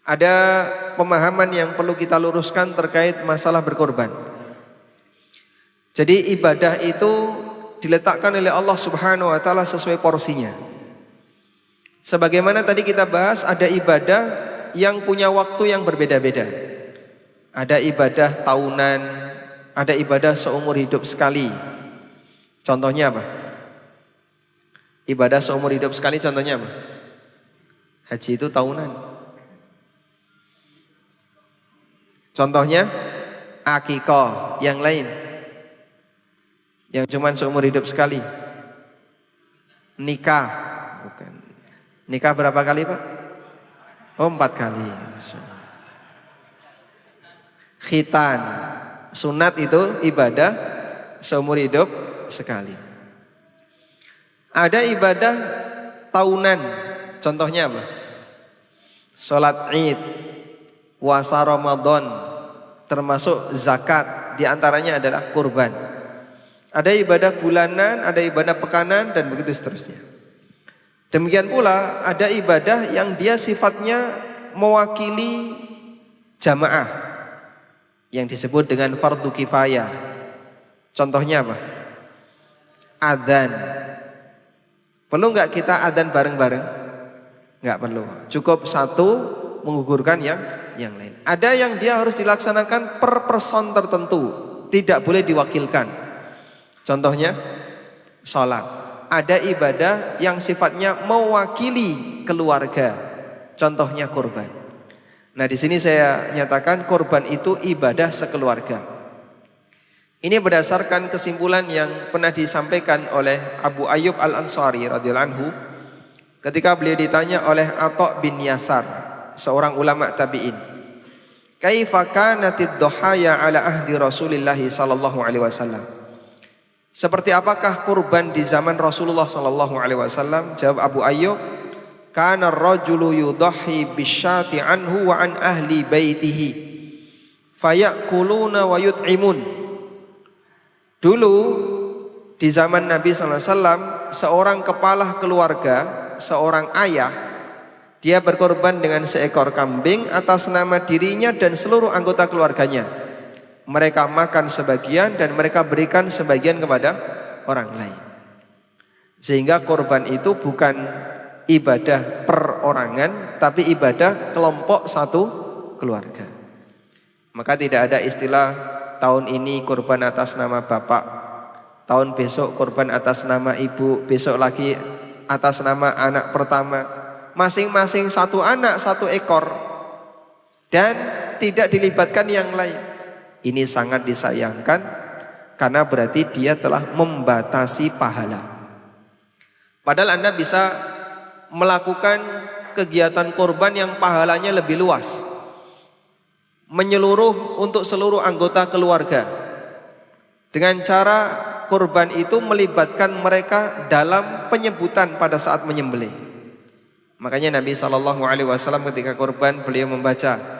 ada pemahaman yang perlu kita luruskan terkait masalah berkorban. Jadi ibadah itu diletakkan oleh Allah Subhanahu wa taala sesuai porsinya. Sebagaimana tadi kita bahas, ada ibadah yang punya waktu yang berbeda-beda. Ada ibadah tahunan, ada ibadah seumur hidup sekali. Contohnya apa? Ibadah seumur hidup sekali contohnya apa? Haji itu tahunan. Contohnya akikah, yang lain yang cuman seumur hidup sekali. Nikah, bukan. Nikah berapa kali, Pak? Oh, 4 kali. Khitan, sunat itu ibadah seumur hidup sekali. Ada ibadah tahunan, contohnya apa? Sholat Id, puasa Ramadan, termasuk zakat, diantaranya adalah kurban. Ada ibadah bulanan, ada ibadah pekanan, dan begitu seterusnya. Demikian pula ada ibadah yang dia sifatnya mewakili jamaah, yang disebut dengan fardu kifayah. Contohnya apa? Adzan. Perlu nggak kita adzan bareng-bareng? Nggak perlu. Cukup satu menggugurkan yang lain. Ada yang dia harus dilaksanakan per person tertentu, tidak boleh diwakilkan. Contohnya sholat. Ada ibadah yang sifatnya mewakili keluarga. Contohnya kurban. Nah, di sini saya nyatakan kurban itu ibadah sekeluarga. Ini berdasarkan kesimpulan yang pernah disampaikan oleh Abu Ayyub Al-Ansari radhiyallahu anhu ketika beliau ditanya oleh Atha bin Yasar, seorang ulama tabi'in, "Kaifa kanatid dhahaya ala ahdi Rasulillah sallallahu alaihi wasallam?" Seperti apakah kurban di zaman Rasulullah sallallahu alaihi wasallam? Jawab Abu Ayyub, "Kana ar-rajulu yudahhi bisyati anhu wa an ahli baitihi fayakuluna wa yut'imun." Dulu di zaman Nabi sallallahu alaihi wasallam, seorang kepala keluarga, seorang ayah, dia berkorban dengan seekor kambing atas nama dirinya dan seluruh anggota keluarganya. Mereka makan sebagian dan mereka berikan sebagian kepada orang lain. Sehingga korban itu bukan ibadah perorangan, tapi ibadah kelompok satu keluarga. Maka tidak ada istilah tahun ini korban atas nama bapak, tahun besok korban atas nama ibu, besok lagi atas nama anak pertama. Masing-masing satu anak, satu ekor, dan tidak dilibatkan yang lain. Ini sangat disayangkan karena berarti dia telah membatasi pahala. Padahal Anda bisa melakukan kegiatan korban yang pahalanya lebih luas, menyeluruh untuk seluruh anggota keluarga. Dengan cara korban itu melibatkan mereka dalam penyebutan pada saat menyembelih. Makanya Nabi SAW ketika korban beliau membaca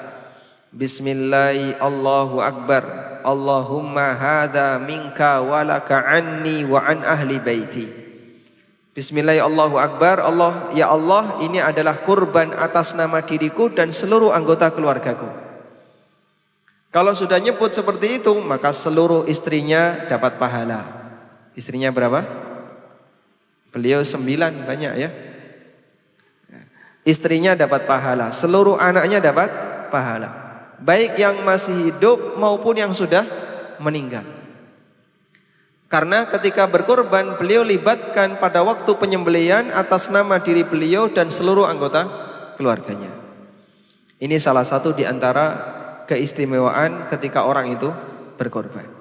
Bismillahi Allahu Akbar, Allahumma hadha minka walaka anni wa an ahli baiti. Bismillahi Allahu Akbar, Allah, ya Allah, ini adalah kurban atas nama diriku dan seluruh anggota keluargaku. Kalau sudah nyebut seperti itu, maka seluruh istrinya dapat pahala. Istrinya berapa? Beliau 9, banyak ya. Istrinya dapat pahala, seluruh anaknya dapat pahala, baik yang masih hidup maupun yang sudah meninggal. Karena ketika berkorban beliau libatkan pada waktu penyembelihan atas nama diri beliau dan seluruh anggota keluarganya. Ini salah satu di antara keistimewaan ketika orang itu berkorban.